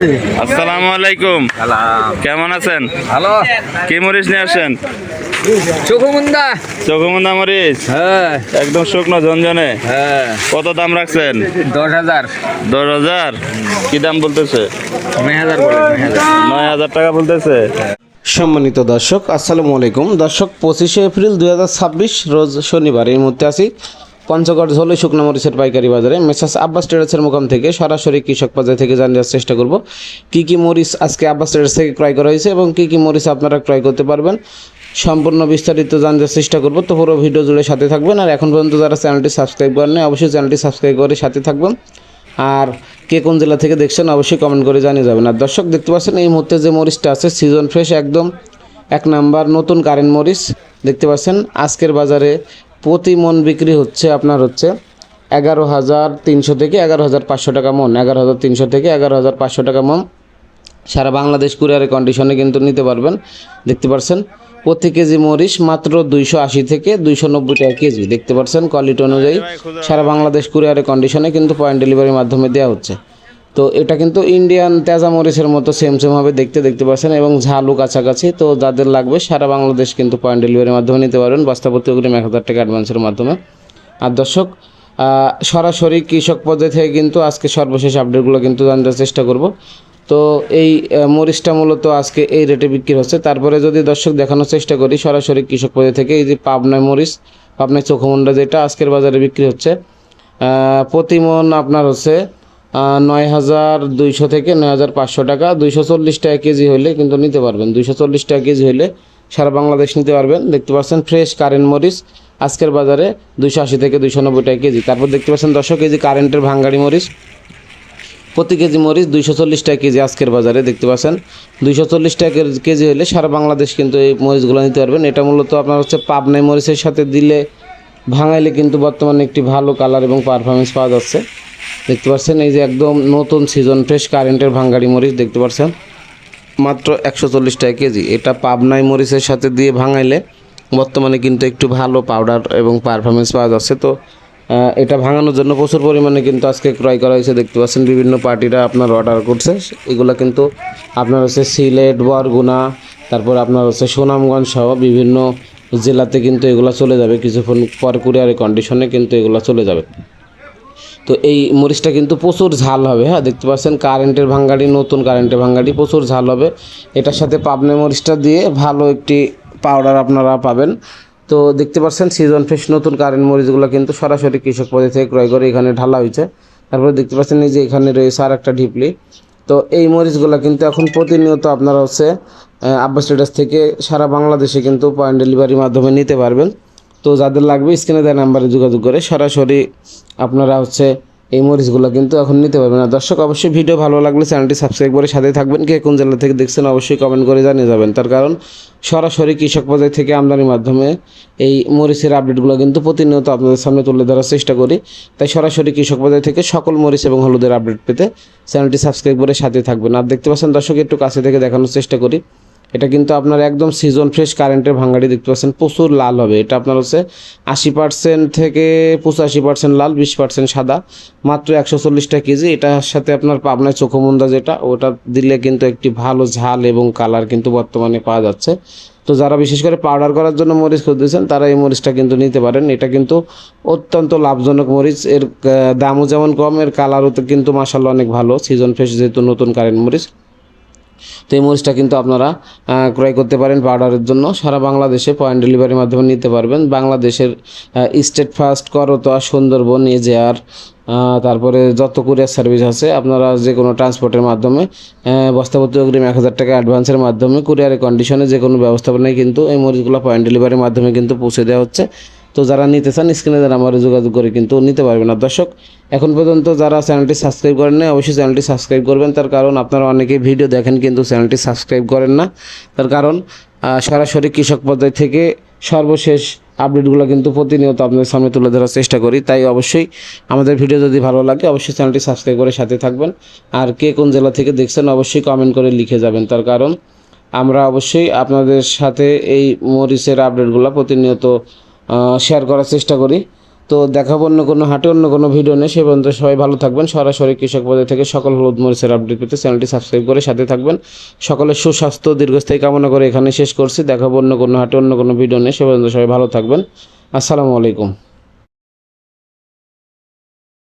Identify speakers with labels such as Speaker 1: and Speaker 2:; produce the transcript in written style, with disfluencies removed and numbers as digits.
Speaker 1: আসসালামু আলাইকুম। কেমন আছেন?
Speaker 2: ভালো।
Speaker 1: কি মরিচ নিয়ে আসেন?
Speaker 2: চোখমুন্দা।
Speaker 1: চোখমুন্দা মরিচ,
Speaker 2: হ্যাঁ
Speaker 1: একদম শুকনো ঝনঝনে।
Speaker 2: হ্যাঁ।
Speaker 1: কত দাম রাখছেন?
Speaker 2: 10,000।
Speaker 1: 10,000। কি দাম বলতেছে?
Speaker 2: 9,000 বলে, 9,000।
Speaker 1: 9,000 টাকা বলতেছে।
Speaker 3: সম্মানিত দর্শক, আসসালামু আলাইকুম। দর্শক, 25শে এপ্রিল 2026 রোজ শনিবার এই মুহূর্তে আছি পঞ্চগড় ঝোলে শুকনো মরিচের পাইকারি বাজারে মেসার্স আব্বাস ট্রেডার্সের মুকাম থেকে সরাসরি কৃষক বাজার থেকে জানার চেষ্টা করব কি কি মরিচ আজকে আব্বাস ট্রেডার্স থেকে ক্রয় করা হয়েছে এবং কি কি মরিচ আপনারা ক্রয় করতে পারবেন সম্পূর্ণ বিস্তারিত জানার চেষ্টা করব। তো পুরো ভিডিও জুড়ে সাথে থাকবেন। আর এখন পর্যন্ত যারা চ্যানেলটি সাবস্ক্রাইব করেন অবশ্যই চ্যানেলটি সাবস্ক্রাইব করে সাথে থাকবেন। আর কে কোন জেলা থেকে দেখছেন অবশ্যই কমেন্ট করে জানিয়ে যাবেন। আর দর্শক, দেখতে পাচ্ছেন এই মুহূর্তে যে মরিচটা আছে সিজন ফ্রেশ, একদম এক নাম্বার নতুন কারেন্ট মরিচ দেখতে পাচ্ছেন। আজকের বাজারে প্রতি মন বিক্রি হচ্ছে আপনার 11,300 থেকে 11,500 টাকা মন। 11,300 থেকে 11,500 টাকা মন। সারা বাংলাদেশ কুরিয়ারের কন্ডিশনে কিন্তু নিতে পারবেন। দেখতে পাচ্ছেন প্রতি কেজি মরিচ মাত্র 280 থেকে 290 টাকা কেজি। দেখতে পাচ্ছেন কোয়ালিটি অনুযায়ী সারা বাংলাদেশ কুরিয়ারের কন্ডিশনে কিন্তু পয়েন্ট ডেলিভারির মাধ্যমে দেওয়া হচ্ছে। তো এটা কিন্তু ইন্ডিয়ান তেজা মরিচের মতো সেম হবে দেখতে পাচ্ছেন এবং ঝালও কাছাকাছি। তো যাদের লাগবে সারা বাংলাদেশ কিন্তু পয়েন্ট ডেলিভারির মাধ্যমে নিতে পারবেন। বস্তাপতি অগ্রিম 1,000 টাকা অ্যাডভান্সের মাধ্যমে। আর দর্শক, সরাসরি কৃষক পর্যায়ে থেকে কিন্তু আজকে সর্বশেষ আপডেটগুলো কিন্তু জানার চেষ্টা করব। তো এই মরিচটা মূলত আজকে এই রেটে বিক্রি হচ্ছে। তারপরে যদি দর্শক দেখানোর চেষ্টা করি সরাসরি কৃষক পর্যায়ে থেকে, এই যে পাবনায় মরিচ, পাবনায় চোখমুন্ডা যেটা আজকের বাজারে বিক্রি হচ্ছে প্রতি মন আপনার 9,200 থেকে 9,500 টাকা। 240 টাকা কেজি হলে কিন্তু নিতে পারবেন। 240 টাকা কেজি হলে সারা বাংলাদেশ নিতে পারবেন। দেখতে পাচ্ছেন ফ্রেশ কারেন্ট মরিচ আজকের বাজারে 280 থেকে 290 টাকা কেজি। তারপর দেখতে পাচ্ছেন দর্শক, এই যে কারেন্টের ভাঙ্গাড়ি মরিচ প্রতি কেজি মরিচ 240 টাকা কেজি আজকের বাজারে। দেখতে পাচ্ছেন 240 টাকা কেজি হলে সারা বাংলাদেশ কিন্তু এই মরিচগুলো নিতে পারবেন। এটা মূলত আপনার পাবনাই মরিচের সাথে দিলে ভাঙাইলে কিন্তু বর্তমানে একটি ভালো কালার এবং পারফরমেন্স পাওয়া যাচ্ছে। দেখতে পাচ্ছেন এই যে একদম নতুন সিজন ফ্রেশ কারেন্টের ভাঙ্গাড়ি মরিচ দেখতে পাচ্ছেন মাত্র 140 টাকা কেজি। এটা পাবনাই মরিচের সাথে দিয়ে ভাঙাইলে বর্তমানে কিন্তু একটু ভালো পাউডার এবং পারফরমেন্স পাওয়া যাচ্ছে। তো এটা ভাঙানোর জন্য প্রচুর পরিমাণে কিন্তু আজকে ক্রয় করা হয়েছে। দেখতে পাচ্ছেন বিভিন্ন পার্টিরা আপনার অর্ডার করছে। এগুলো কিন্তু আপনার সিলেট, বরগুনা, তারপর আপনার সুনামগঞ্জ সহ বিভিন্ন জেলাতে কিন্তু এগুলো চলে যাবে কিছুক্ষণ পর কুরিয়ারের কন্ডিশনে কিন্তু এগুলো চলে যাবে। তো এই মরিচটা কিন্তু প্রচুর ঝাল হবে। হ্যাঁ, দেখতে পাচ্ছেন কারেন্টের ভাঙ্গাড়ি, নতুন কারেন্টের ভাঙ্গাড়ি, প্রচুর ঝাল হবে। এটার সাথে পাবনা মরিচটা দিয়ে ভালো একটি পাউডার আপনারা পাবেন। তো দেখতে পাচ্ছেন সিজন ফ্রেশ নতুন কারেন্ট মরিচগুলো কিন্তু সরাসরি কৃষক পর্যায় থেকে ক্রয় করে এখানে ঢালা হয়েছে। তারপরে দেখতে পাচ্ছেন এই যে এখানে রয়েছে আর একটা ঢিপলি। তো এই মরিচগুলো কিন্তু এখন প্রতিনিয়ত আপনারা আব্বাস ট্রেডার্স থেকে সারা বাংলাদেশে কিন্তু পয়েন্ট ডেলিভারির মাধ্যমে নিতে পারবেন। তো যাদের লাগবে স্ক্রিনে দেওয়া নাম্বারে যোগাযোগ করে সরাসরি আপনারা এই মরিচগুলো কিন্তু এখন নিতে পারবেন। আর দর্শক, অবশ্যই ভিডিও ভালো লাগলে চ্যানেলটি সাবস্ক্রাইব করে সাথে থাকবেন। কে কোন জেলা থেকে দেখছেন অবশ্যই কমেন্ট করে জানিয়ে যাবেন। তার কারণ সরাসরি কৃষক পর্যায় থেকে আমদানির মাধ্যমে এই মরিচের আপডেটগুলো কিন্তু প্রতিনিয়ত আপনাদের সামনে তুলে ধরার চেষ্টা করি। তাই সরাসরি কৃষক পর্যায় থেকে সকল মরিচ এবং হলুদের আপডেট পেতে চ্যানেলটি সাবস্ক্রাইব করে সাথে থাকবেন। আর দেখতে পাচ্ছেন দর্শক, একটু কাছে থেকে দেখানোর চেষ্টা করি। এটা কিন্তু আপনার একদম সিজন ফ্রেশ কারেন্টের ভাঙ্গাড়ি দেখতে পাচ্ছেন প্রচুর লাল হবে। এটা আপনার 80% থেকে 85% লাল, 20% সাদা, মাত্র 140 টাকা কেজি। এটার সাথে আপনার পাবনায় চোখমুন্দা যেটা, ওটা দিলে কিন্তু একটি ভালো ঝাল এবং কালার কিন্তু বর্তমানে পাওয়া যাচ্ছে। তো যারা বিশেষ করে পাউডার করার জন্য মরিচ খুঁজতেছেন তারা এই মরিচটা কিন্তু নিতে পারেন। এটা কিন্তু অত্যন্ত লাভজনক মরিচ। এর দামও যেমন কম, এর কালারও তো কিন্তু মাশাআল্লাহ অনেক ভালো। সিজন ফ্রেশ যেহেতু নতুন কারেন্ট মরিচ, তো এই মরিচটা কিন্তু আপনারা ক্রয় করতে পারেন পাউডারের জন্য। সারা বাংলাদেশে পয়েন্ট ডেলিভারির মাধ্যমে নিতে পারবেন। বাংলাদেশের স্টেট ফার্স্ট, করতোয়া, সুন্দরবন, এজেআর, তারপরে যত কুরিয়ার সার্ভিস আছে আপনারা যে কোনো ট্রান্সপোর্টের মাধ্যমে বস্তাপতি অগ্রিম 1,000 টাকা অ্যাডভান্সের মাধ্যমে কুরিয়ারের কন্ডিশনে যে কোনো ব্যবস্থাপনায় কিন্তু এই মরিচগুলো পয়েন্ট ডেলিভারির মাধ্যমে কিন্তু পৌঁছে দেওয়া হচ্ছে। তো যারা নিতে চান স্ক্রিনে দেওয়া নাম্বারে যোগাযোগ করে কিন্তু নিতে পারবেন। আর দর্শক, এখন পর্যন্ত যারা চ্যানেলটি সাবস্ক্রাইব করেন না অবশ্যই চ্যানেলটি সাবস্ক্রাইব করবেন। তার কারণ আপনারা অনেকেই ভিডিও দেখেন কিন্তু চ্যানেলটি সাবস্ক্রাইব করেন না। তার কারণ সরাসরি কৃষক পর্যায় থেকে সর্বশেষ আপডেটগুলো কিন্তু প্রতিনিয়ত আপনাদের সামনে তুলে ধরার চেষ্টা করি। তাই অবশ্যই আমাদের ভিডিও যদি ভালো লাগে অবশ্যই চ্যানেলটি সাবস্ক্রাইব করে সাথে থাকবেন। আর কে কোন জেলা থেকে দেখছেন অবশ্যই কমেন্ট করে লিখে যাবেন। তার কারণ আমরা অবশ্যই আপনাদের সাথে এই মরিচের আপডেটগুলো প্রতিনিয়ত শেয়ার করার চেষ্টা করি। তো দেখাবো অন্য কোনো হাটে অন্য কোনো ভিডিও নেই। সে পর্যন্ত সবাই ভালো থাকবেন। সরাসরি কৃষক বাজার থেকে সকল হলুদ মরিচের আপডেট পেতে চ্যানেলটি সাবস্ক্রাইব করে সাথে থাকবেন। সকলের সুস্বাস্থ্য দীর্ঘস্থায়ী কামনা করে এখানে শেষ করছি। দেখাবো অন্য কোনো হাটে অন্য কোনো ভিডিও নেই। সে পর্যন্ত সবাই ভালো থাকবেন। আসসালামু আলাইকুম।